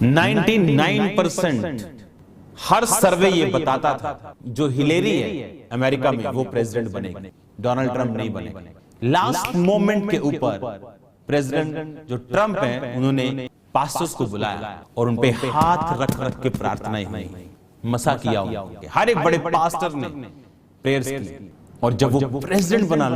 99% हर सर्वे ये बताता था जो हिलेरी है अमेरिका में वो प्रेसिडेंट बनेगी, डोनाल्ड ट्रंप नहीं बनेगा। लास्ट मोमेंट के ऊपर प्रेसिडेंट जो ट्रंप है उन्होंने पास्टर्स को बुलाया और उनपे हाथ रख रख के प्रार्थनाएं हुई, मसा किया उनके। हर एक बड़े पास्टर ने प्रेयर्स की और जब वो प्रेसिडेंट बना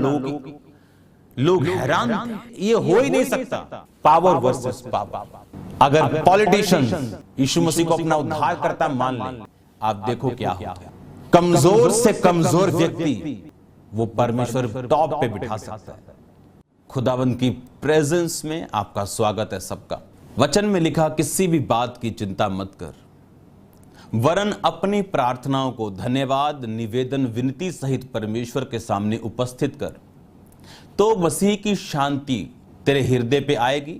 लोग हैरान थे, ये हो ही नहीं सकता। Power versus power. अगर पॉलिटिशियंस यीशु मसीह को अपना उद्धारकर्ता मान ले, आप देखो क्या होगा। कमजोर से कमजोर व्यक्ति वो परमेश्वर टॉप पे बिठा सकता है। खुदावंद की प्रेजेंस में आपका स्वागत है सबका। वचन में लिखा, किसी भी बात की चिंता मत कर, वरन अपनी प्रार्थनाओं को धन्यवाद निवेदन विनती सहित परमेश्वर के सामने उपस्थित कर, तो मसीह की शांति तेरे हृदय पे आएगी,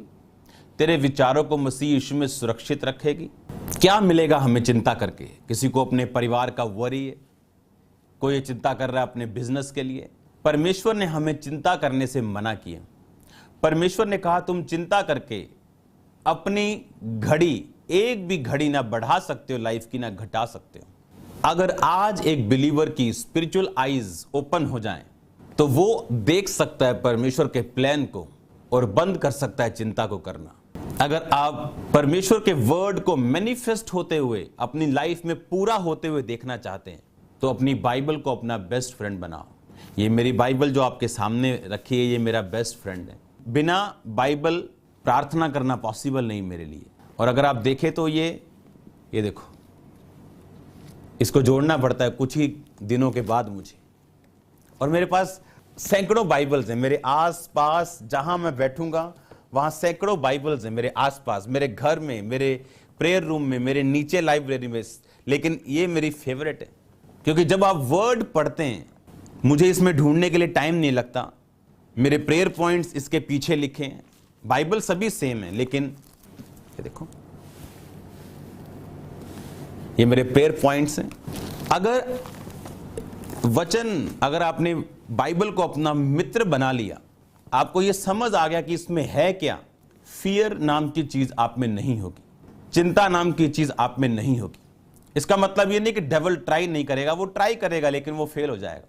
तेरे विचारों को मसीह यीशु में सुरक्षित रखेगी। क्या मिलेगा हमें चिंता करके? किसी को अपने परिवार का वरी है, कोई चिंता कर रहा है अपने बिजनेस के लिए। परमेश्वर ने हमें चिंता करने से मना किया। परमेश्वर ने कहा तुम चिंता करके अपनी घड़ी, एक भी घड़ी ना बढ़ा सकते हो लाइफ की, ना घटा सकते हो। अगर आज एक बिलीवर की स्पिरिचुअल आईज ओपन हो जाएं, तो वो देख सकता है परमेश्वर के प्लान को और बंद कर सकता है चिंता को करना। अगर आप परमेश्वर के वर्ड को मैनिफेस्ट होते हुए अपनी लाइफ में पूरा होते हुए देखना चाहते हैं, तो अपनी बाइबल को अपना बेस्ट फ्रेंड बनाओ। ये मेरी बाइबल जो आपके सामने रखी है, ये मेरा बेस्ट फ्रेंड है। बिना बाइबल प्रार्थना करना पॉसिबल नहीं मेरे लिए। और अगर आप देखें तो ये देखो, इसको जोड़ना पड़ता है कुछ ही दिनों के बाद मुझे। और मेरे पास सैकड़ों बाइबल्स हैं मेरे आसपास, जहां मैं बैठूंगा वहां सैकड़ों बाइबल्स हैं मेरे आसपास, मेरे घर में, मेरे प्रेयर रूम में, मेरे नीचे लाइब्रेरी में। लेकिन ये मेरी फेवरेट है, क्योंकि जब आप वर्ड पढ़ते हैं, मुझे इसमें ढूंढने के लिए टाइम नहीं लगता। मेरे प्रेयर पॉइंट्स इसके पीछे लिखे हैं। बाइबल सभी सेम है, लेकिन ये देखो, ये मेरे प्रेयर पॉइंट्स हैं। अगर आपने बाइबल को अपना मित्र बना लिया, आपको यह समझ आ गया कि इसमें है क्या, फियर नाम की चीज आप में नहीं होगी, चिंता नाम की चीज आप में नहीं होगी। इसका मतलब यह नहीं कि डेविल ट्राई नहीं करेगा, वो ट्राई करेगा लेकिन वो फेल हो जाएगा।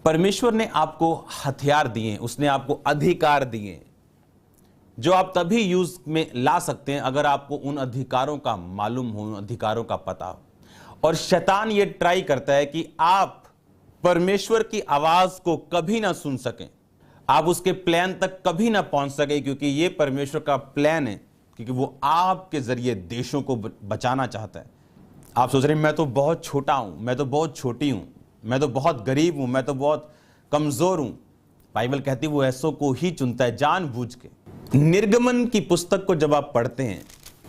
परमेश्वर ने आपको हथियार दिए, उसने आपको अधिकार दिए जो आप तभी यूज में ला सकते हैं अगर आपको उन अधिकारों का मालूम हो, उन अधिकारों का पता हो। और शैतान ये ट्राई करता है कि आप परमेश्वर की आवाज को कभी ना सुन सकें, आप उसके प्लान तक कभी ना पहुंच सके, क्योंकि ये परमेश्वर का प्लान है, क्योंकि वो आपके जरिए देशों को बचाना चाहता है। आप सोच रहे हैं मैं तो बहुत छोटा हूं, मैं तो बहुत छोटी हूं, मैं तो बहुत गरीब हूं, मैं तो बहुत कमजोर हूं। बाइबल कहती है वो ऐसों को ही चुनता है जानबूझ के। निर्गमन की पुस्तक को जब आप पढ़ते हैं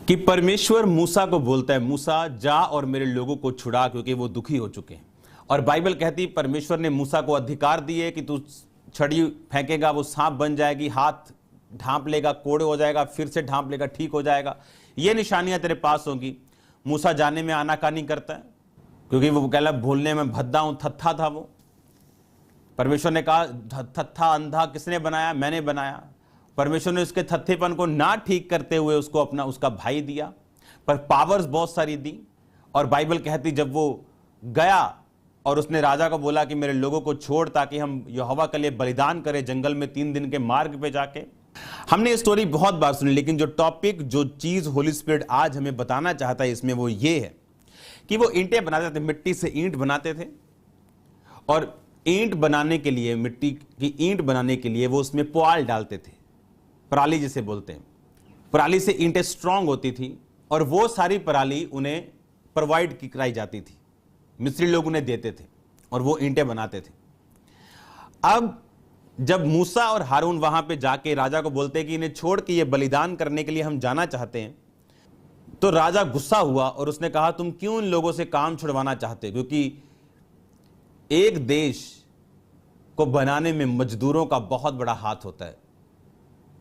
कि परमेश्वर मूसा को बोलता है, मूसा जा और मेरे लोगों को छुड़ा, क्योंकि वो दुखी हो चुके हैं। और बाइबल कहती परमेश्वर ने मूसा को अधिकार दिए कि तू छड़ी फेंकेगा, वो सांप बन जाएगी, हाथ ढांप लेगा, कोड़े हो जाएगा, फिर से ढांप लेगा, ठीक हो जाएगा, ये निशानियां तेरे पास होंगी। मूसा जाने में आनाकानी करता है, क्योंकि वो कहला बोलने में भद्दा हूं, थत्था था वो। परमेश्वर ने कहा थत्था अंधा किसने बनाया? मैंने बनाया। परमेश्वर ने उसके थत्थेपन को ना ठीक करते हुए उसको उसका भाई दिया, पर पावर्स बहुत सारी दी। और बाइबल कहती जब वो गया और उसने राजा को बोला कि मेरे लोगों को छोड़, ताकि हम यहोवा के लिए बलिदान करें जंगल में 3 दिन के मार्ग पे जाके। हमने ये स्टोरी बहुत बार सुनी, लेकिन जो टॉपिक, जो चीज होली स्पिरिट आज हमें बताना चाहता है इसमें, वो ये है कि वो ईंटें बनाते थे, मिट्टी से ईंट बनाते थे। और ईंट बनाने के लिए, मिट्टी की ईंट बनाने के लिए वो उसमें पुआल डालते थे, पराली जिसे बोलते हैं। पराली से ईंटें स्ट्रांग होती थी और वो सारी पराली उन्हें प्रोवाइड कराई जाती थी, मिस्त्री लोग उन्हें देते थे और वो ईंटें बनाते थे। अब जब मूसा और हारून वहां पे जाके राजा को बोलते हैं कि इन्हें छोड़ के ये बलिदान करने के लिए हम जाना चाहते हैं, तो राजा गुस्सा हुआ और उसने कहा तुम क्यों इन लोगों से काम छुड़वाना चाहते हो? क्योंकि एक देश को बनाने में मजदूरों का बहुत बड़ा हाथ होता है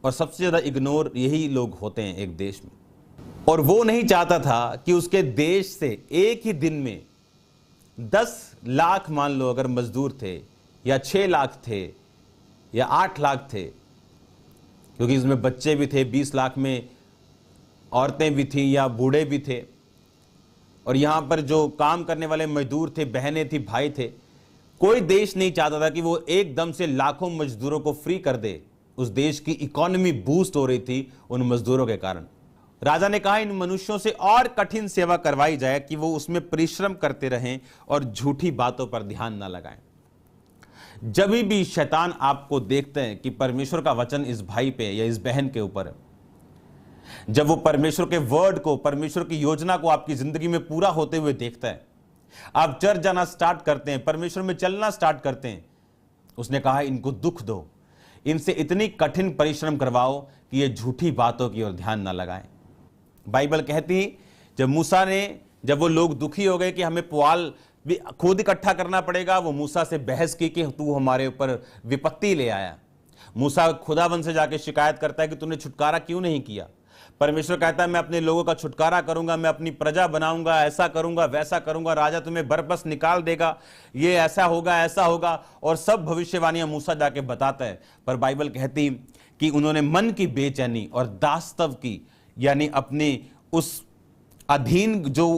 और सबसे ज्यादा इग्नोर यही लोग होते हैं एक देश में। और वो नहीं चाहता था कि उसके देश से एक ही दिन में 10 लाख मान लो अगर मजदूर थे, या 6 लाख थे, या 8 लाख थे, क्योंकि इसमें बच्चे भी थे। 20 लाख में औरतें भी थी या बूढ़े भी थे, और यहां पर जो काम करने वाले मजदूर थे, बहनें थी, भाई थे। कोई देश नहीं चाहता था कि वो एकदम से लाखों मजदूरों को फ्री कर दे। उस देश की इकोनॉमी बूस्ट हो रही थी उन मजदूरों के कारण। राजा ने कहा इन मनुष्यों से और कठिन सेवा करवाई जाए कि वो उसमें परिश्रम करते रहें और झूठी बातों पर ध्यान न लगाएं। जब भी शैतान आपको देखते हैं कि परमेश्वर का वचन इस भाई पे या इस बहन के ऊपर है, जब वो परमेश्वर के वर्ड को, परमेश्वर की योजना को आपकी जिंदगी में पूरा होते हुए देखता है, आप चर्च जाना स्टार्ट करते हैं, परमेश्वर में चलना स्टार्ट करते हैं, उसने कहा इनको दुख दो, इनसे इतनी कठिन परिश्रम करवाओ कि ये झूठी बातों की ओर ध्यान ना लगाएं। बाइबल कहती जब वो लोग दुखी हो गए कि हमें पुआल भी खुद इकट्ठा करना पड़ेगा, वो मूसा से बहस की कि तू हमारे ऊपर विपत्ति ले आया। मूसा खुदावन से जाके शिकायत करता है कि तूने छुटकारा क्यों नहीं किया। परमेश्वर कहता है मैं अपने लोगों का छुटकारा करूंगा, मैं अपनी प्रजा बनाऊंगा, ऐसा करूंगा, वैसा करूंगा, राजा तुम्हें बरबस निकाल देगा, ये ऐसा होगा, ऐसा होगा, और सब भविष्यवाणियां मूसा जाके बताता है। पर बाइबल कहती कि उन्होंने मन की बेचैनी और दास्तव की, यानी अपने उस अधीन जो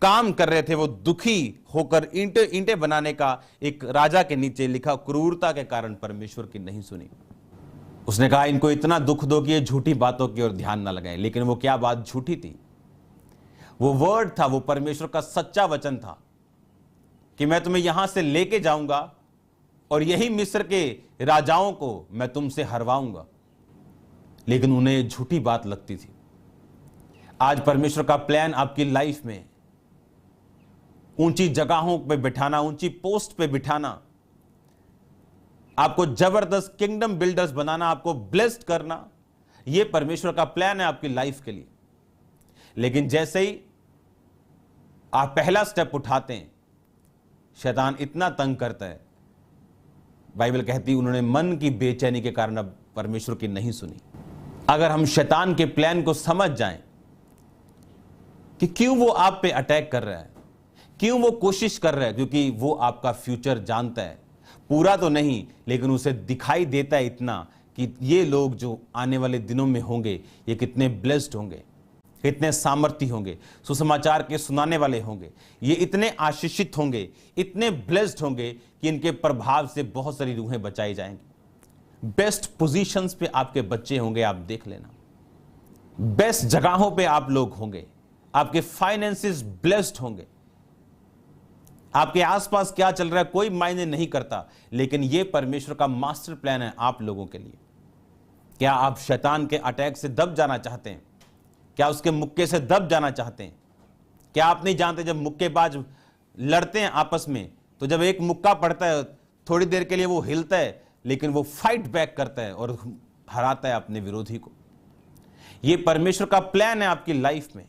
काम कर रहे थे वो दुखी होकर ईंटें बनाने का एक राजा के नीचे लिखा क्रूरता के कारण परमेश्वर की नहीं सुनी। उसने कहा इनको इतना दुख दो कि ये झूठी बातों की ओर ध्यान ना लगाएं। लेकिन वो क्या बात झूठी थी? वो वर्ड था, वो परमेश्वर का सच्चा वचन था कि मैं तुम्हें यहां से लेके जाऊंगा और यही मिस्र के राजाओं को मैं तुमसे हरवाऊंगा। लेकिन उन्हें झूठी बात लगती थी। आज परमेश्वर का प्लान आपकी लाइफ में ऊंची जगहों पे बिठाना, ऊंची पोस्ट पे बिठाना, आपको जबरदस्त किंगडम बिल्डर्स बनाना, आपको ब्लेस्ड करना, यह परमेश्वर का प्लान है आपकी लाइफ के लिए। लेकिन जैसे ही आप पहला स्टेप उठाते हैं, शैतान इतना तंग करता है। बाइबल कहती उन्होंने मन की बेचैनी के कारण अब परमेश्वर की नहीं सुनी। अगर हम शैतान के प्लान को समझ जाएं कि क्यों वो आप पे अटैक कर रहा है, क्यों वो कोशिश कर रहा है, क्योंकि वो आपका फ्यूचर जानता है। पूरा तो नहीं, लेकिन उसे दिखाई देता है इतना कि ये लोग जो आने वाले दिनों में होंगे ये कितने ब्लेस्ड होंगे, कितने सामर्थी होंगे, सुसमाचार के सुनाने वाले होंगे, ये इतने आशीषित होंगे, इतने ब्लेस्ड होंगे कि इनके प्रभाव से बहुत सारी रूहें बचाई जाएंगी। बेस्ट पोजीशंस पे आपके बच्चे होंगे, आप देख लेना। बेस्ट जगहों पे आप लोग होंगे, आपके फाइनेंसेस ब्लेस्ड होंगे। आपके आसपास क्या चल रहा है कोई मायने नहीं करता, लेकिन यह परमेश्वर का मास्टर प्लान है आप लोगों के लिए। क्या आप शैतान के अटैक से दब जाना चाहते हैं? क्या उसके मुक्के से दब जाना चाहते हैं? क्या आप नहीं जानते जब मुक्केबाज लड़ते हैं आपस में, तो जब एक मुक्का पड़ता है थोड़ी देर के लिए वो हिलता है, लेकिन वो फाइट बैक करता है और हराता है अपने विरोधी को। यह परमेश्वर का प्लान है आपकी लाइफ में,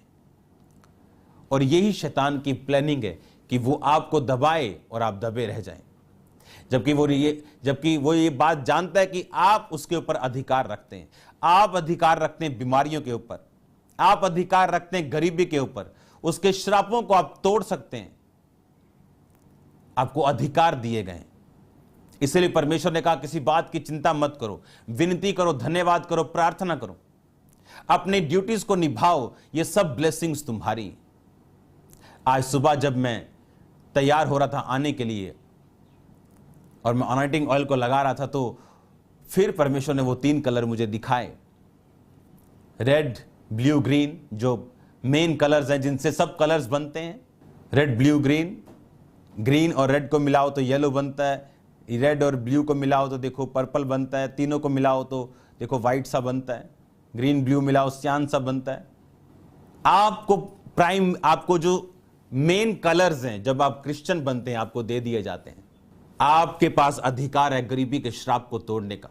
और यही शैतान की प्लानिंग है कि वो आपको दबाए और आप दबे रह जाएं। जबकि वो ये बात जानता है कि आप उसके ऊपर अधिकार रखते हैं। आप अधिकार रखते हैं बीमारियों के ऊपर, आप अधिकार रखते हैं गरीबी के ऊपर, उसके श्रापों को आप तोड़ सकते हैं। आपको अधिकार दिए गए। इसलिए परमेश्वर ने कहा किसी बात की चिंता मत करो, विनती करो, धन्यवाद करो, प्रार्थना करो, अपने ड्यूटीज को निभाओ, ये सब ब्लेसिंग्स तुम्हारी। आज सुबह जब मैं तैयार हो रहा था आने के लिए और मैं अनॉइंटिंग ऑयल को लगा रहा था, तो फिर परमेश्वर ने वो 3 कलर मुझे दिखाए, रेड, ब्लू, ग्रीन, जो मेन कलर्स हैं जिनसे सब कलर्स बनते हैं। रेड, ब्लू, ग्रीन, ग्रीन और रेड को मिलाओ तो येलो बनता है, रेड और ब्लू को मिलाओ तो देखो पर्पल बनता है, तीनों को मिलाओ तो देखो व्हाइट सा बनता है, ग्रीन ब्लू मिलाओ सियान सा बनता है। आपको जो मेन कलर्स हैं जब आप क्रिश्चियन बनते हैं आपको दे दिए जाते हैं। आपके पास अधिकार है गरीबी के श्राप को तोड़ने का।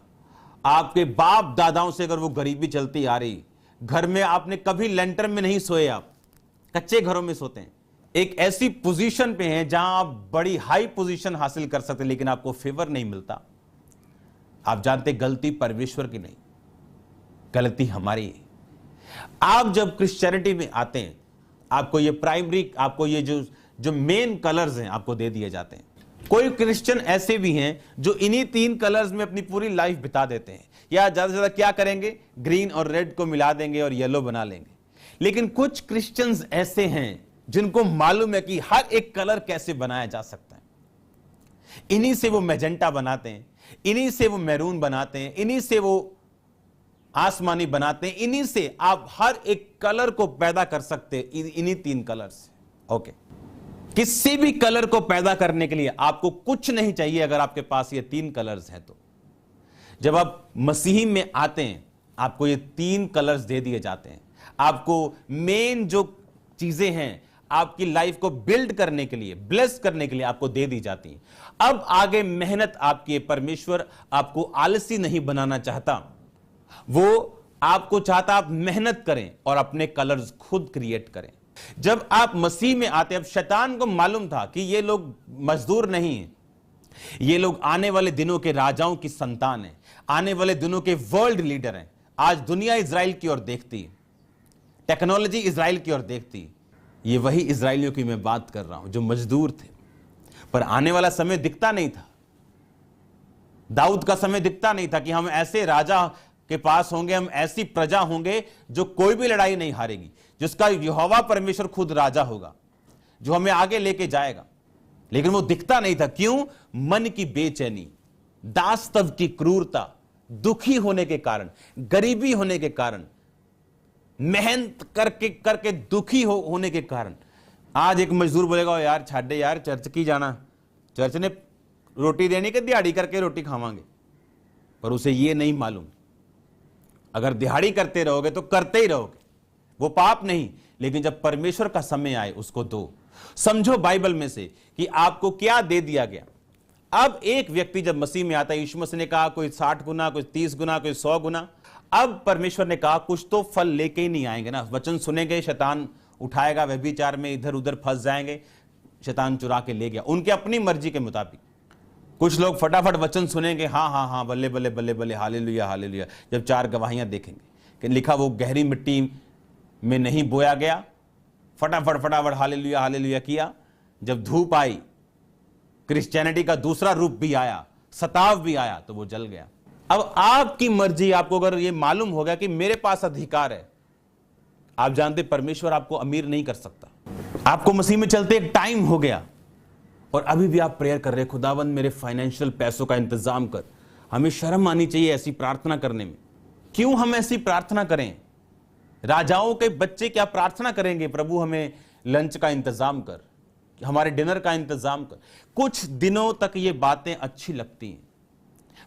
आपके बाप दादाओं से अगर वो गरीबी चलती आ रही, घर में आपने कभी लेंटर में नहीं सोए, आप कच्चे घरों में सोते हैं, एक ऐसी पोजीशन पे हैं जहां आप बड़ी हाई पोजीशन हासिल कर सकते, लेकिन आपको फेवर नहीं मिलता। आप जानते गलती परमेश्वर की नहीं, गलती हमारी है। आप जब क्रिश्चियनिटी में आते हैं आपको ये प्राइमरी, आपको ये जो मेन कलर्स हैं आपको दे दिए जाते हैं। कोई क्रिश्चियन ऐसे भी हैं जो इन्हीं 3 कलर्स में अपनी पूरी लाइफ बिता देते हैं, या ज्यादा से ज्यादा क्या करेंगे, ग्रीन और रेड को मिला देंगे और येलो बना लेंगे। लेकिन कुछ क्रिश्चियंस ऐसे हैं जिनको मालूम है कि हर एक कलर कैसे बनाया जा सकता है। इन्हीं से वो मैजेंटा बनाते हैं, इन्हीं से वो मैरून बनाते हैं, इन्हीं से वो आसमानी बनाते हैं, इन्हीं से आप हर एक कलर को पैदा कर सकते हैं, इन्हीं 3 कलर से। ओके, किसी भी कलर को पैदा करने के लिए आपको कुछ नहीं चाहिए अगर आपके पास ये 3 कलर्स हैं तो। जब आप मसीह में आते हैं आपको ये 3 कलर्स दे दिए जाते हैं। आपको मेन जो चीजें हैं आपकी लाइफ को बिल्ड करने के लिए, ब्लेस करने के लिए आपको दे दी जाती हैं। अब आगे मेहनत आपकी, परमेश्वर आपको आलसी नहीं बनाना चाहता, वो आपको चाहता आप मेहनत करें और अपने कलर्स खुद क्रिएट करें। जब आप मसीह में आते, अब शैतान को मालूम था कि ये लोग मजदूर नहीं हैं, ये लोग आने वाले दिनों के राजाओं की संतान हैं, आने वाले दिनों के वर्ल्ड लीडर हैं। आज दुनिया इजराइल की ओर देखती है, टेक्नोलॉजी इजराइल की ओर देखती है। ये वही इजराइलियों की मैं बात कर रहा हूं जो मजदूर थे, पर आने वाला समय दिखता नहीं था। दाऊद का समय दिखता नहीं था कि हम ऐसे राजा के पास होंगे, हम ऐसी प्रजा होंगे जो कोई भी लड़ाई नहीं हारेगी, जिसका यहोवा परमेश्वर खुद राजा होगा, जो हमें आगे लेके जाएगा। लेकिन वो दिखता नहीं था। क्यों? मन की बेचैनी, दास्तव की क्रूरता, दुखी होने के कारण, गरीबी होने के कारण, मेहनत करके करके दुखी होने के कारण। आज एक मजदूर बोलेगा यार छाड़े यार, चर्च की जाना, चर्च ने रोटी देनी कि दिहाड़ी करके रोटी खावांगे। पर उसे ये नहीं मालूम, अगर दिहाड़ी करते रहोगे तो करते ही रहोगे, वो पाप नहीं। लेकिन जब परमेश्वर का समय आए उसको दो। समझो बाइबल में से कि आपको क्या दे दिया गया। अब एक व्यक्ति जब मसीह में आता है, यीशु मसीह ने कहा कोई 60 गुना, कोई 30 गुना, कोई 100 गुना। अब परमेश्वर ने कहा कुछ तो फल लेके ही नहीं आएंगे ना, वचन सुनेंगे, शैतान उठाएगा, व्यभिचार में इधर उधर फंस जाएंगे, शैतान चुरा के ले गया उनके अपनी मर्जी के मुताबिक। कुछ लोग फटाफट वचन सुनेंगे, हाँ हाँ हाँ, बल्ले बल्ले बल्ले बल्ले, हालेलुया हालेलुया। जब 4 गवाहियां देखेंगे कि लिखा वो गहरी मिट्टी में नहीं बोया गया, फटाफट फटाफट हालेलुया हालेलुया किया। जब धूप आई, क्रिश्चियनिटी का दूसरा रूप भी आया, सताव भी आया, तो वो जल गया। अब आपकी मर्जी, आपको अगर ये मालूम हो गया कि मेरे पास अधिकार है, आप जानते परमेश्वर आपको अमीर नहीं कर सकता। आपको मसीह में चलते एक टाइम हो गया और अभी भी आप प्रेयर कर रहे हैं, खुदावंद मेरे फाइनेंशियल पैसों का इंतजाम कर। हमें शर्म आनी चाहिए ऐसी प्रार्थना करने में। क्यों हम ऐसी प्रार्थना करें? राजाओं के बच्चे क्या प्रार्थना करेंगे, प्रभु हमें लंच का इंतजाम कर, हमारे डिनर का इंतजाम कर। कुछ दिनों तक ये बातें अच्छी लगती हैं,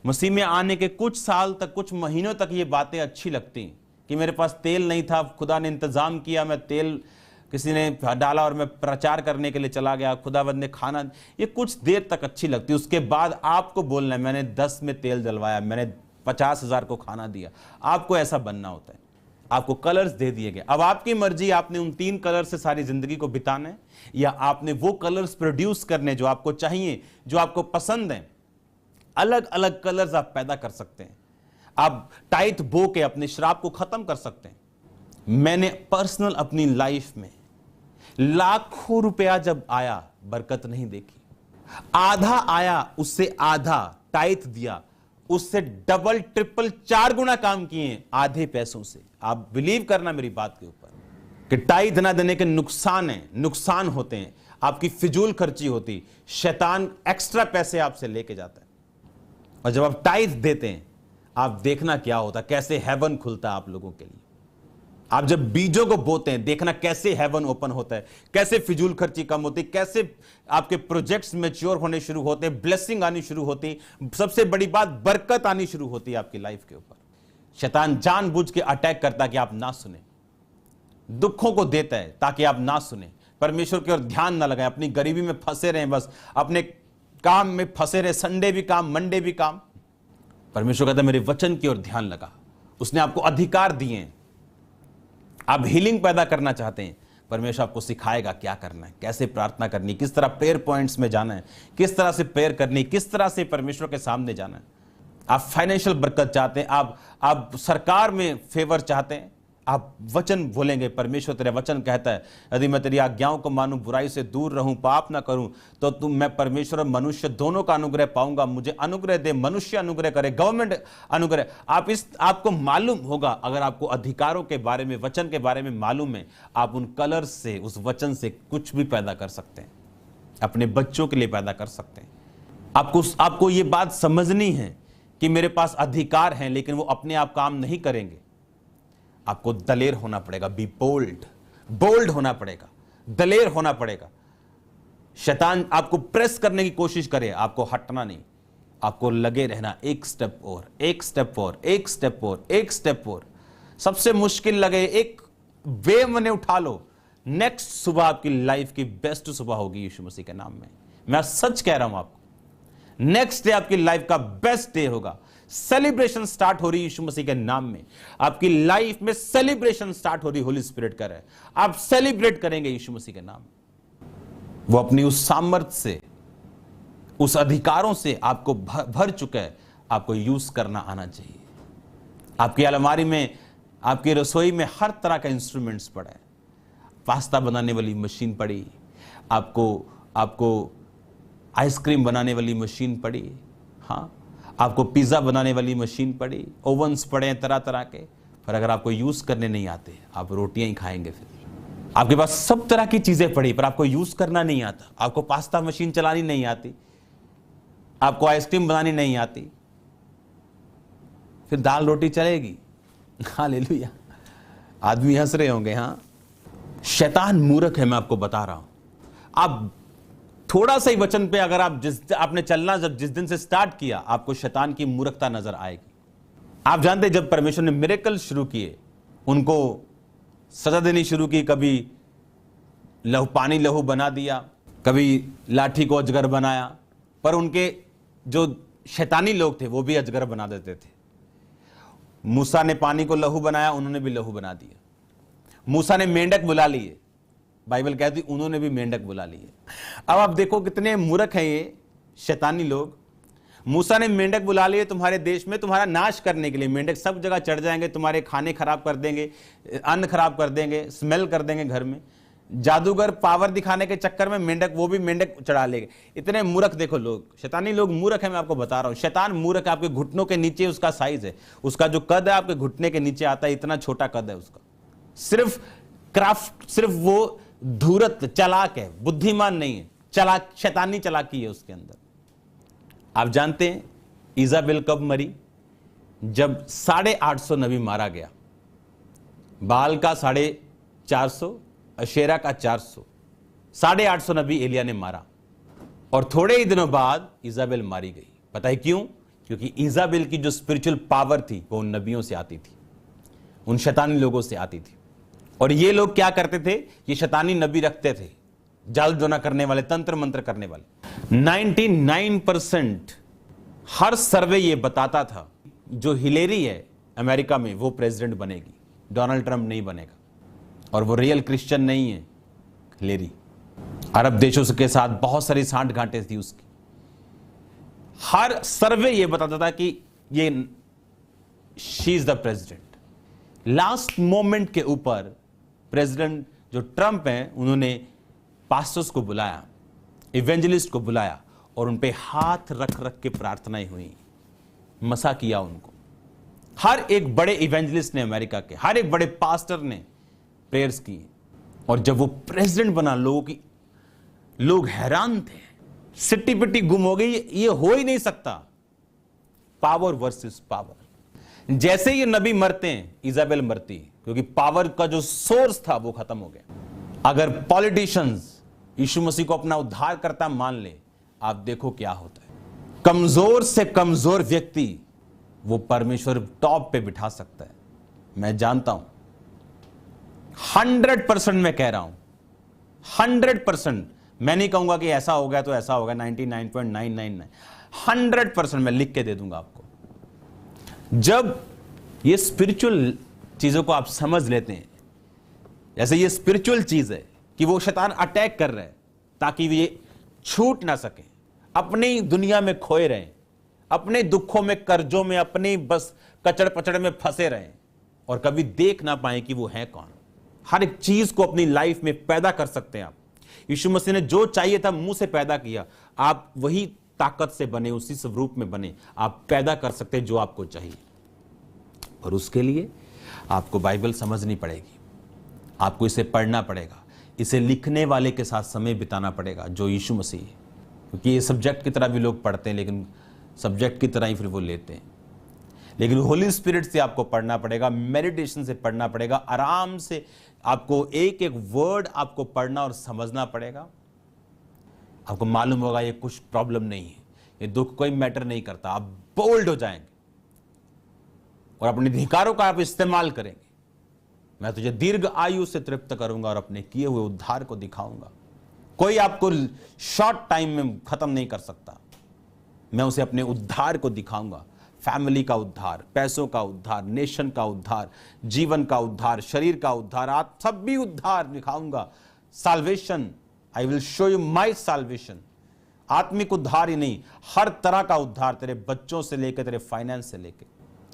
मसीह में आने के कुछ साल तक, कुछ महीनों तक ये बातें अच्छी लगती हैं कि मेरे पास तेल नहीं था, खुदा ने इंतजाम किया, मैं तेल किसी ने डाला और मैं प्रचार करने के लिए चला गया, खुदावंद ने खाना। ये कुछ देर तक अच्छी लगती है, उसके बाद आपको बोलना है मैंने 10 में तेल डलवाया, मैंने 50,000 को खाना दिया। आपको ऐसा बनना होता है। आपको कलर्स दे दिए गए। अब आपकी मर्जी, आपने उन 3 कलर्स से सारी जिंदगी को बिताना है या आपने वो कलर्स प्रोड्यूस करने जो आपको चाहिए, जो आपको पसंद है। अलग अलग कलर्स आप पैदा कर सकते हैं। आप टाइट बो के अपने श्राप को खत्म कर सकते हैं। मैंने पर्सनल अपनी लाइफ में लाखों रुपया जब आया, बरकत नहीं देखी। आधा आया, उससे आधा टाइट दिया, उससे डबल ट्रिपल 4 गुना काम किए आधे पैसों से। आप बिलीव करना मेरी बात के ऊपर कि टाइट ना देने के नुकसान है, नुकसान होते हैं, आपकी फिजूल खर्ची होती, शैतान एक्स्ट्रा पैसे आपसे लेके जाता है। और जब आप टाइट देते हैं, आप देखना क्या होता, कैसे हेवन खुलता है आप लोगों के लिए। आप जब बीजों को बोते हैं, देखना कैसे हेवन ओपन होता है, कैसे फिजूल खर्ची कम होती, कैसे आपके प्रोजेक्ट्स मैच्योर होने शुरू होते हैं, ब्लेसिंग आनी शुरू होती, सबसे बड़ी बात बरकत आनी शुरू होती है आपकी लाइफ के ऊपर। शैतान जानबूझ के अटैक करता कि आप ना सुने, दुखों को देता है ताकि आप ना सुने, परमेश्वर की ओर ध्यान ना लगाएं, अपनी गरीबी में फंसे रहें, बस अपने काम में फंसे रहे, संडे भी काम, मंडे भी काम। परमेश्वर कहता है मेरे वचन की ओर ध्यान लगा। उसने आपको अधिकार दिए हैं। आप हीलिंग पैदा करना चाहते हैं, परमेश्वर आपको सिखाएगा क्या करना है, कैसे प्रार्थना करनी, किस तरह प्रेयर पॉइंट्स में जाना है, किस तरह से प्रेयर करनी, किस तरह से परमेश्वर के सामने जाना है। आप फाइनेंशियल बरकत चाहते हैं, आप सरकार में फेवर चाहते हैं, आप वचन बोलेंगे, परमेश्वर तेरे वचन कहता है यदि मैं तेरी आज्ञाओं को मानूं, बुराई से दूर रहूं, पाप ना करूं, तो मैं परमेश्वर और मनुष्य दोनों का अनुग्रह पाऊंगा। मुझे अनुग्रह दे, मनुष्य अनुग्रह करे, गवर्नमेंट अनुग्रह। आपको मालूम होगा, अगर आपको अधिकारों के बारे में, वचन के बारे में मालूम है, आप उन कलर से, उस वचन से कुछ भी पैदा कर सकते हैं, अपने बच्चों के लिए पैदा कर सकते हैं। आपको ये बात समझनी है कि मेरे पास अधिकार हैं, लेकिन वो अपने आप काम नहीं करेंगे। आपको दलेर होना पड़ेगा, बी बोल्ड होना पड़ेगा, दलेर होना पड़ेगा। शैतान आपको प्रेस करने की कोशिश करे, आपको हटना नहीं, आपको लगे रहना, एक स्टेप और, एक स्टेप और, एक स्टेप और, एक स्टेप और। सबसे मुश्किल लगे, एक वेव ने उठा लो, नेक्स्ट सुबह आपकी लाइफ की बेस्ट सुबह होगी यीशु मसीह के नाम में। मैं सच कह रहा हूं आपको, नेक्स्ट डे आपकी लाइफ का बेस्ट डे होगा। सेलिब्रेशन स्टार्ट हो रही यीशु मसीह के नाम में, आपकी लाइफ में सेलिब्रेशन स्टार्ट हो रही, होली स्पिरिट कर रहे हैं, आप सेलिब्रेट करेंगे यीशु मसीह के नाम में। वो अपनी उस सामर्थ्य से, उस अधिकारों से आपको भर चुका है, आपको यूज करना आना चाहिए। आपकी अलमारी में, आपकी रसोई में हर तरह का इंस्ट्रूमेंट्स पड़ा है, पास्ता बनाने वाली मशीन पड़ी, आपको आइसक्रीम बनाने वाली मशीन पड़ी, हाँ, आपको पिज्जा बनाने वाली मशीन पड़ी, ओवन्स पड़े हैं तरह तरह के, पर अगर आपको यूज करने नहीं आते, आप रोटियां ही खाएंगे। फिर आपके पास सब तरह की चीजें पड़ी, पर आपको यूज करना नहीं आता, आपको पास्ता मशीन चलानी नहीं आती, आपको आइसक्रीम बनानी नहीं आती, फिर दाल रोटी चलेगी? हालेलुया। आदमी हंस रहे होंगे। हाँ, शैतान मूर्ख है, मैं आपको बता रहा हूं। आप थोड़ा सा ही वचन पे अगर आपने चलना जिस दिन से स्टार्ट किया, आपको शैतान की मूर्खता नजर आएगी। आप जानते, जब परमेश्वर ने मिरेकल शुरू किए, उनको सजा देनी शुरू की, कभी पानी लहू बना दिया, कभी लाठी को अजगर बनाया, पर उनके जो शैतानी लोग थे वो भी अजगर बना देते थे। मूसा ने पानी को लहू बनाया, उन्होंने भी लहू बना दिया। मूसा ने मेंढक बुला लिए, बाइबल कहती उन्होंने भी मेंढक बुला लिए। अब आप देखो कितने मूर्ख हैं ये शैतानी लोग। मूसा ने मेंढक बुला लिए तुम्हारे देश में, तुम्हारा नाश करने के लिए। मेंढक सब जगह चढ़ जाएंगे, तुम्हारे खाने खराब कर देंगे, अन्न खराब कर देंगे, स्मेल कर देंगे घर में। जादूगर पावर दिखाने के चक्कर में मेंढक, वो भी मेंढक चढ़ा लेंगे। इतने मूर्ख देखो लोग, शैतानी लोग मूर्ख है, मैं आपको बता रहा हूं। शैतान मूर्ख है, आपके घुटनों के नीचे उसका साइज है, उसका जो कद है आपके घुटने के नीचे आता है, इतना छोटा कद है उसका। सिर्फ वो धूर्त चालाक है, बुद्धिमान नहीं है, चालाक, शैतानी चालाकी है उसके अंदर। आप जानते हैं इजाबेल कब मरी? जब 850 नबी मारा गया। बाल का 450, अशेरा का 400, 850 नबी एलिया ने मारा, और थोड़े ही दिनों बाद इजाबेल मारी गई। पता है क्यों? क्योंकि इजाबेल की जो स्पिरिचुअल पावर थी वो उन नबियों से आती थी, उन शैतानी लोगों से आती थी। और ये लोग क्या करते थे? ये शैतानी नबी रखते थे, जाल जोना करने वाले, तंत्र मंत्र करने वाले। 99% हर सर्वे ये बताता था जो हिलेरी है अमेरिका में वो प्रेसिडेंट बनेगी, डोनाल्ड ट्रंप नहीं बनेगा। और वो रियल क्रिश्चियन नहीं है हिलेरी। अरब देशों के साथ बहुत सारी सांठ गांठें थी उसकी। हर सर्वे ये बताता था कि ये she is the president. Last moment के ऊपर प्रेसिडेंट जो ट्रंप हैं, उन्होंने पास्टर्स को बुलाया, इवेंजलिस्ट को बुलाया, और उन पे हाथ रख रख के प्रार्थनाएं हुई, मसा किया उनको। हर एक बड़े इवेंजलिस्ट ने, अमेरिका के हर एक बड़े पास्टर ने प्रेयर्स की। और जब वो प्रेसिडेंट बना, लोग हैरान थे, सिट्टी पिट्टी गुम हो गई, ये हो ही नहीं सकता। Power versus power. जैसे ये नबी मरते हैं, इजाबेल मरती, क्योंकि पावर का जो सोर्स था वो खत्म हो गया। अगर पॉलिटिशियंस यीशु मसीह को अपना उद्धार करता मान ले, आप देखो क्या होता है। कमजोर से कमजोर व्यक्ति वो परमेश्वर टॉप पे बिठा सकता है। मैं जानता हूं, 100% मैं कह रहा हूं, 100%। मैं नहीं कहूंगा कि ऐसा हो गया तो ऐसा होगा, 99.999, 100% मैं लिख के दे दूंगा आपको। जब ये स्पिरिचुअल चीजों को आप समझ लेते हैं, जैसे ये स्पिरिचुअल चीज है कि वो शैतान अटैक कर रहा है ताकि ये छूट ना सके, अपनी दुनिया में खोए रहें, अपने दुखों में, कर्जों में, अपनी बस कचड़ पचड़ में फंसे रहें, और कभी देख ना पाए कि वो है कौन। हर एक चीज को अपनी लाइफ में पैदा कर सकते हैं आप। यीशु मसीह ने जो चाहिए था मुंह से पैदा किया, आप वही ताकत से बने, उसी स्वरूप में बने, आप पैदा कर सकते हैं जो आपको चाहिए। और उसके लिए आपको बाइबल समझनी पड़ेगी, आपको इसे पढ़ना पड़ेगा, इसे लिखने वाले के साथ समय बिताना पड़ेगा जो यीशु मसीह है। क्योंकि ये सब्जेक्ट की तरह भी लोग पढ़ते हैं, लेकिन सब्जेक्ट की तरह ही फिर वो लेते हैं। लेकिन होली स्पिरिट से आपको पढ़ना पड़ेगा, मेडिटेशन से पढ़ना पड़ेगा, आराम से आपको एक एक वर्ड आपको पढ़ना और समझना पड़ेगा। आपको मालूम होगा ये कुछ प्रॉब्लम नहीं है, ये दुख कोई मैटर नहीं करता। आप बोल्ड हो जाएंगे और अपने अधिकारों का आप इस्तेमाल करेंगे। मैं तुझे दीर्घ आयु से तृप्त करूंगा और अपने किए हुए उद्धार को दिखाऊंगा। कोई आपको शॉर्ट टाइम में खत्म नहीं कर सकता। मैं उसे अपने उद्धार को दिखाऊंगा, फैमिली का उद्धार, पैसों का उद्धार, नेशन का उद्धार, जीवन का उद्धार, शरीर का उद्धार, आप सब भी उद्धार दिखाऊंगा। Salvation, I will show you my salvation. आत्मिक उद्धार ही नहीं, हर तरह का उद्धार, तेरे बच्चों से लेकर तेरे फाइनेंस से लेकर।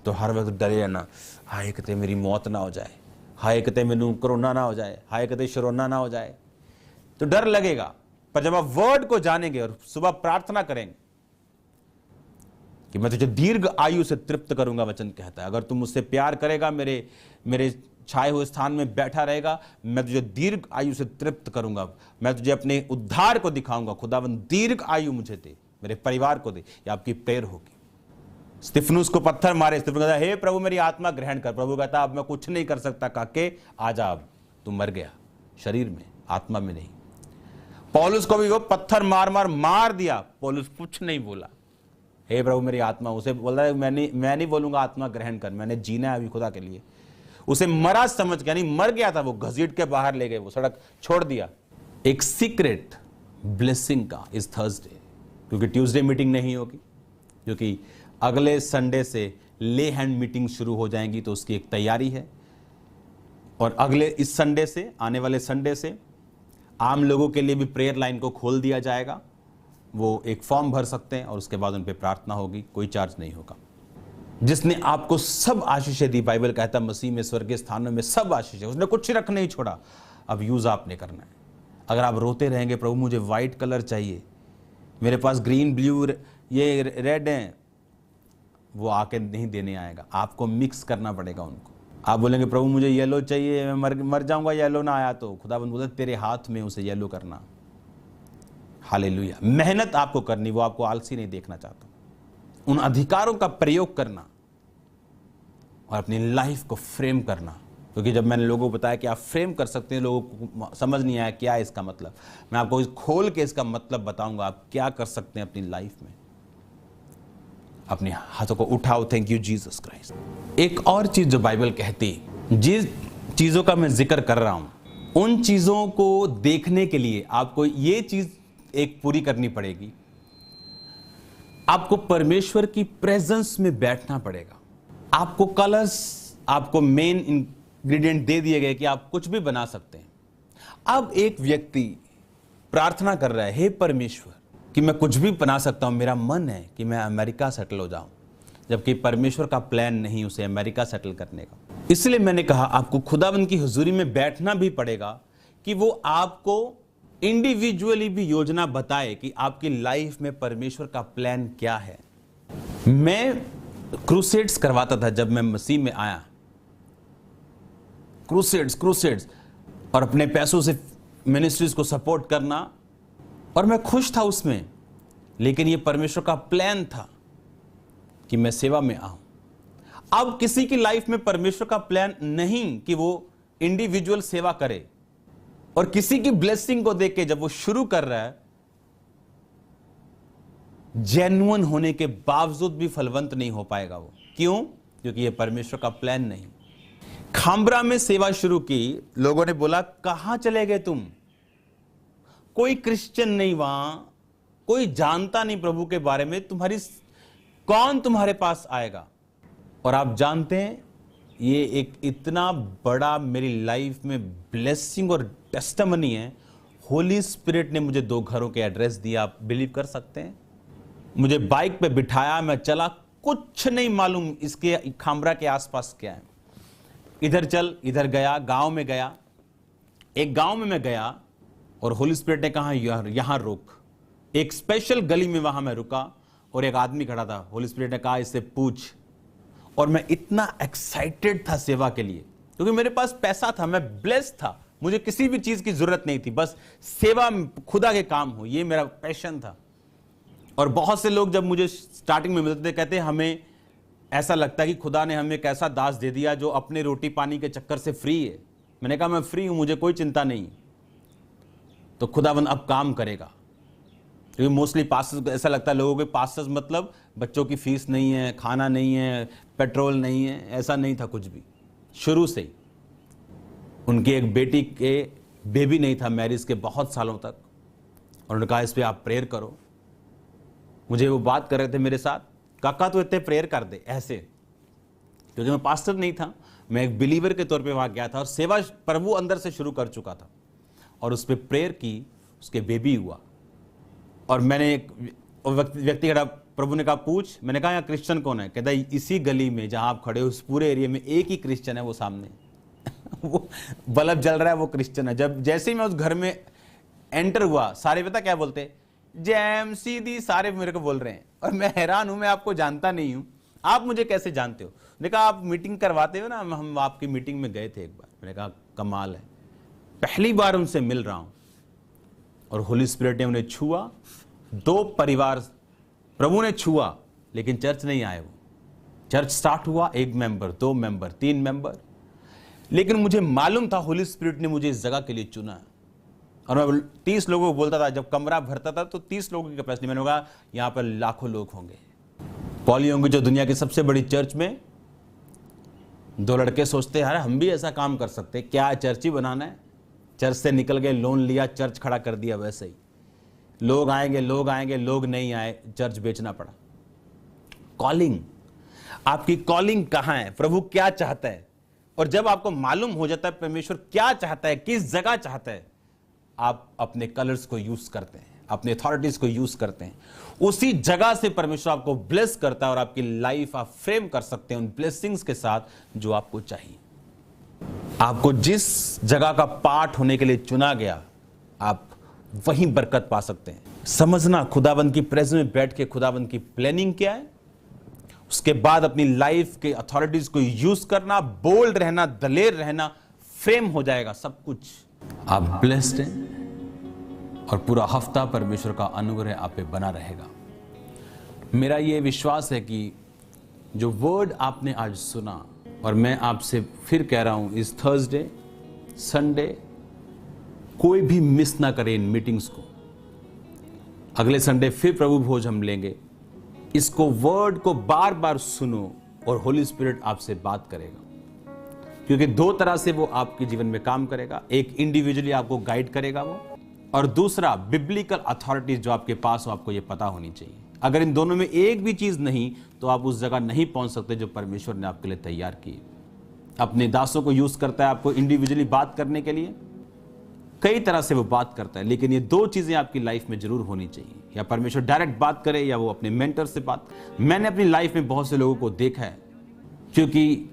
तो हर वक्त डरे रहना, हाय किते मेरी मौत ना हो जाए, हाय किते मैनू कोरोना ना हो जाए, हाय किते शरोना ना हो जाए, तो डर लगेगा। पर जब आप वर्ड को जानेंगे और सुबह प्रार्थना करेंगे कि मैं तुझे दीर्घ आयु से तृप्त करूंगा, वचन कहता है, अगर तुम मुझसे प्यार करेगा, मेरे छाए हुए स्थान में बैठा रहेगा, मैं तुझे दीर्घ आयु से तृप्त करूंगा, मैं तुझे अपने उद्धार को दिखाऊंगा। खुदावन दीर्घ आयु मुझे दे, मेरे परिवार को दे। ये आपकी प्रेयर होगी। स्तिफनुस को पत्थर मारे, स्तिफनुस कहता हे प्रभु मेरी आत्मा ग्रहण कर। प्रभु कहता अब मैं कुछ नहीं कर सकता, काके आजा, अब तू मर गया शरीर में, आत्मा में नहीं। पौलुस को भी वो पत्थर मार मार मार दिया, पौलुस कुछ नहीं बोला, हे प्रभु मेरी आत्मा। उसे बोल रहा है मैं नहीं बोलूंगा आत्मा ग्रहण कर, मैंने जीना है अभी खुदा के लिए। उसे मरा समझ के, नहीं मर गया था, वो घसीट के बाहर ले गए, वो सड़क छोड़ दिया। एक सीक्रेट ब्लेसिंग का इस थर्सडे, क्योंकि ट्यूसडे मीटिंग नहीं होगी, क्योंकि अगले संडे से ले हैंड मीटिंग शुरू हो जाएंगी, तो उसकी एक तैयारी है। और अगले इस संडे से, आने वाले संडे से आम लोगों के लिए भी प्रेयर लाइन को खोल दिया जाएगा। वो एक फॉर्म भर सकते हैं और उसके बाद उन पर प्रार्थना होगी, कोई चार्ज नहीं होगा। जिसने आपको सब आशीष दी, बाइबल कहता है मसीह में स्वर्गीय स्थानों में सब आशीष है, उसने कुछ रख नहीं छोड़ा। अब यूज आपने करना है। अगर आप रोते रहेंगे प्रभु मुझे व्हाइट कलर चाहिए, मेरे पास ग्रीन ब्लू ये रेड है, वो आके नहीं देने आएगा, आपको मिक्स करना पड़ेगा उनको। आप बोलेंगे प्रभु मुझे येलो चाहिए, मैं मर जाऊंगा येलो ना आया तो, खुदाबंद बोलता तेरे हाथ में उसे येलो करना। हालेलुया। मेहनत आपको करनी, वो आपको आलसी नहीं देखना चाहता। उन अधिकारों का प्रयोग करना और अपनी लाइफ को फ्रेम करना। क्योंकि जब मैंने लोगों को बताया कि आप फ्रेम कर सकते हैं, लोगों को समझ नहीं आया क्या है इसका मतलब। मैं आपको खोल के इसका मतलब बताऊंगा, आप क्या कर सकते हैं अपनी लाइफ में। अपने हाथों को उठाओ, थैंक यू जीसस क्राइस्ट। एक और चीज जो बाइबल कहती, जिस चीजों का मैं जिक्र कर रहा हूं, उन चीजों को देखने के लिए आपको ये चीज एक पूरी करनी पड़ेगी। आपको परमेश्वर की प्रेजेंस में बैठना पड़ेगा। आपको कलर्स, आपको मेन इंग्रेडिएंट दे दिए गए कि आप कुछ भी बना सकते हैं। अब एक व्यक्ति प्रार्थना कर रहा है, हे परमेश्वर कि मैं कुछ भी बना सकता हूं, मेरा मन है कि मैं अमेरिका सेटल हो जाऊं, जबकि परमेश्वर का प्लान नहीं उसे अमेरिका सेटल करने का। इसलिए मैंने कहा आपको खुदाबंद की हुजूरी में बैठना भी पड़ेगा कि वो आपको इंडिविजुअली भी योजना बताए कि आपकी लाइफ में परमेश्वर का प्लान क्या है। मैं क्रूसेड्स करवाता था जब मैं मसीह में आया, क्रूसेड्स और अपने पैसों से मिनिस्ट्रीज को सपोर्ट करना, और मैं खुश था उसमें। लेकिन ये परमेश्वर का प्लान था कि मैं सेवा में आऊं। अब किसी की लाइफ में परमेश्वर का प्लान नहीं कि वो इंडिविजुअल सेवा करे, और किसी की ब्लेसिंग को देख के जब वो शुरू कर रहा है, जेन्युइन होने के बावजूद भी फलवंत नहीं हो पाएगा वो। क्यों? क्योंकि ये परमेश्वर का प्लान नहीं। खामबरा में सेवा शुरू की, लोगों ने बोला कहां चले गए तुम, कोई क्रिश्चियन नहीं वहां, कोई जानता नहीं प्रभु के बारे में, कौन तुम्हारे पास आएगा। और आप जानते हैं ये एक इतना बड़ा मेरी लाइफ में ब्लेसिंग और टेस्टिमनी है। होली स्पिरिट ने मुझे 2 घरों के एड्रेस दिया, आप बिलीव कर सकते हैं। मुझे बाइक पे बिठाया, मैं चला, कुछ नहीं मालूम इसके खामबरा के आसपास क्या है। इधर चल, इधर गया, गांव में गया। एक गांव में मैं गया और होली स्पिरिट ने कहा यहां रुक। एक स्पेशल गली में वहां मैं रुका और एक आदमी खड़ा था। होली स्पिरिट ने कहा इससे पूछ। और मैं इतना एक्साइटेड था सेवा के लिए, क्योंकि मेरे पास पैसा था, मैं ब्लेस्ड था, मुझे किसी भी चीज की जरूरत नहीं थी, बस सेवा खुदा के काम हो, ये मेरा पैशन था। और बहुत से लोग जब मुझे स्टार्टिंग में मिलते थे, कहते हमें ऐसा लगता है कि खुदा ने हमें एक ऐसा दास दे दिया जो अपने रोटी पानी के चक्कर से फ्री है। मैंने कहा मैं फ्री हूं, मुझे कोई चिंता नहीं। तो खुदाबंद अब काम करेगा। क्योंकि मोस्टली पास्टर्स ऐसा लगता है लोगों के, पास्टर्स मतलब बच्चों की फीस नहीं है, खाना नहीं है, पेट्रोल नहीं है। ऐसा नहीं था कुछ भी। शुरू से ही उनकी एक बेटी के बेबी नहीं था मैरिज के बहुत सालों तक, और उन्होंने कहा इस पर आप प्रेयर करो। मुझे वो बात कर रहे थे मेरे साथ, काका तो इतने प्रेयर कर दे ऐसे, क्योंकि मैं पास्टर नहीं था, मैं एक बिलीवर के तौर पे वहां गया था और सेवा प्रभु अंदर से शुरू कर चुका था। और उस पर प्रेयर की, उसके बेबी हुआ। और मैंने एक व्यक्ति खड़ा, प्रभु ने कहा पूछ। मैंने कहा यहाँ क्रिश्चियन कौन है? कहता इसी गली में जहां आप खड़े हो उस पूरे एरिया में एक ही क्रिश्चियन है, वो सामने वो बल्ब जल रहा है, वो क्रिश्चियन है। जब जैसे ही मैं उस घर में एंटर हुआ, सारे पता क्या बोलते, जैम सीधी, सारे मेरे को बोल रहे हैं। और मैं हैरान हूं, मैं आपको जानता नहीं हूं, आप मुझे कैसे जानते हो? मैंने कहा आप मीटिंग करवाते हो ना, हम आपकी मीटिंग में गए थे एक बार। मैंने कहा कमाल है, पहली बार उनसे मिल रहा हूं। और होली स्पिरिट ने उन्हें छुआ। 2 परिवार प्रभु ने छुआ, लेकिन चर्च नहीं आए। वो चर्च स्टार्ट हुआ, 1 मेंबर, 2 मेंबर, 3 मेंबर। लेकिन मुझे मालूम था होली स्पिरिट ने मुझे इस जगह के लिए चुना। और मैं 30 लोगों को बोलता था, जब कमरा भरता था तो 30 लोगों की कैपेसिटी। मैंने कहा यहां पर लाखों लोग होंगे। पॉली होंगे जो दुनिया की सबसे बड़ी चर्च में 2 लड़के सोचते हैं हम भी ऐसा काम कर सकते हैं, क्या चर्च ही बनाना है। चर्च से निकल गए, लोन लिया, चर्च खड़ा कर दिया। वैसे ही लोग आएंगे, लोग नहीं आए, चर्च बेचना पड़ा। कॉलिंग, आपकी कॉलिंग कहां है, प्रभु क्या चाहता है। और जब आपको मालूम हो जाता है परमेश्वर क्या चाहता है, किस जगह चाहता है, आप अपने कलर्स को यूज करते हैं, अपने अथॉरिटीज को यूज करते हैं। उसी जगह से परमेश्वर आपको ब्लेस करता है और आपकी लाइफ आप फ्रेम कर सकते हैं उन ब्लेसिंग्स के साथ जो आपको चाहिए। आपको जिस जगह का पार्ट होने के लिए चुना गया, आप वहीं बरकत पा सकते हैं। समझना खुदाबंद की प्रेजेंस में बैठ के खुदाबंद की प्लानिंग क्या है, उसके बाद अपनी लाइफ के अथॉरिटीज को यूज करना, बोल्ड रहना, दलेर रहना, फ्रेम हो जाएगा सब कुछ। आप ब्लेस्ड हैं और पूरा हफ्ता परमेश्वर का अनुग्रह आप पे बना रहेगा। मेरा यह विश्वास है कि जो वर्ड आपने आज सुना, और मैं आपसे फिर कह रहा हूं, इस थर्सडे संडे कोई भी मिस ना करें इन मीटिंग्स को। अगले संडे फिर प्रभु भोज हम लेंगे। इसको वर्ड को बार बार सुनो और होली स्पिरिट आपसे बात करेगा, क्योंकि 2 तरह से वो आपके जीवन में काम करेगा। एक इंडिविजुअली आपको गाइड करेगा वो, और दूसरा बिब्लिकल अथॉरिटीज जो आपके पास हो, आपको ये पता होनी चाहिए। अगर इन दोनों में एक भी चीज नहीं, तो आप उस जगह नहीं पहुंच सकते जो परमेश्वर ने आपके लिए तैयार की। अपने दासों को यूज करता है आपको इंडिविजुअली बात करने के लिए, कई तरह से वो बात करता है, लेकिन ये 2 चीजें आपकी लाइफ में जरूर होनी चाहिए। या परमेश्वर डायरेक्ट बात करे, या वो अपने मेंटर से बात। मैंने अपनी लाइफ में बहुत से लोगों को देखा है, क्योंकि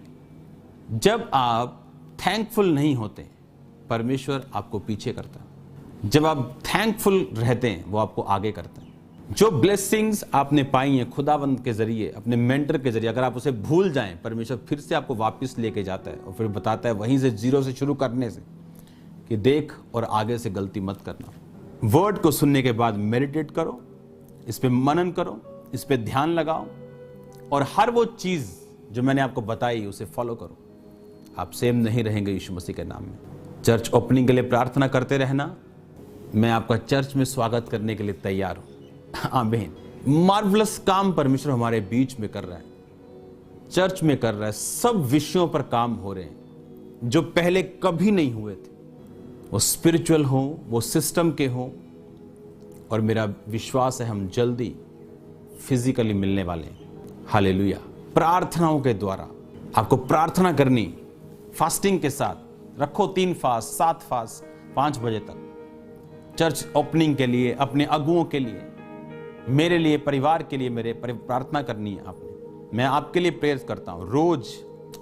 जब आप थैंकफुल नहीं होते, परमेश्वर आपको पीछे करता है। जब आप थैंकफुल रहते हैं, वो आपको आगे करता है। जो ब्लेसिंग्स आपने पाई हैं खुदावंत के जरिए, अपने मेंटर के जरिए, अगर आप उसे भूल जाएं, परमेश्वर फिर से आपको वापस लेके जाता है और फिर बताता है वहीं से, 0 से शुरू करने से, कि देख और आगे से गलती मत करना। वर्ड को सुनने के बाद मेडिटेट करो, इस पे मनन करो, इस पे ध्यान लगाओ, और हर वो चीज जो मैंने आपको बताई उसे फॉलो करो। आप सेम नहीं रहेंगे यीशु मसीह के नाम में। चर्च ओपनिंग के लिए प्रार्थना करते रहना। मैं आपका चर्च में स्वागत करने के लिए तैयार हूं। आमीन। मार्वलस काम परमेश्वर हमारे बीच में कर रहा है, चर्च में कर रहा है। सब विषयों पर काम हो रहे हैं जो पहले कभी नहीं हुए थे। वो स्पिरिचुअल हो, वो सिस्टम के हो, और मेरा विश्वास है हम जल्दी फिजिकली मिलने वाले हैं। हालेलुया। प्रार्थनाओं के द्वारा आपको प्रार्थना करनी, फास्टिंग के साथ रखो 3 फास्ट, 7 फास्ट, 5 बजे तक। चर्च ओपनिंग के लिए, अपने अगुओं के लिए, मेरे लिए, परिवार के लिए मेरे प्रार्थना करनी है आपने। मैं आपके लिए प्रेयर करता हूं रोज।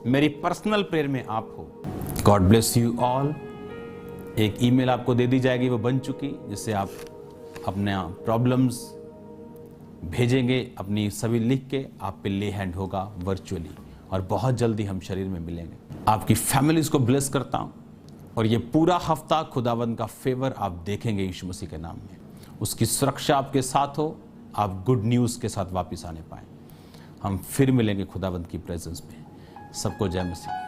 मेरी पर्सनल प्रेयर में आप हो। God bless you all. एक ईमेल आपको दे दी जाएगी, वो बन चुकी, जिससे आप अपने प्रॉब्लम्स भेजेंगे, अपनी सभी लिख के आप पे ले हैंड होगा वर्चुअली, और बहुत जल्दी हम शरीर में मिलेंगे। आपकी फैमिलीज को ब्लेस करता हूं, और ये पूरा हफ्ता खुदावंद का फेवर आप देखेंगे यीशु मसीह के नाम में। उसकी सुरक्षा आपके साथ हो, आप गुड न्यूज़ के साथ वापस आने पाएं। हम फिर मिलेंगे खुदावंद की प्रेजेंस में। सबको जय मसीह।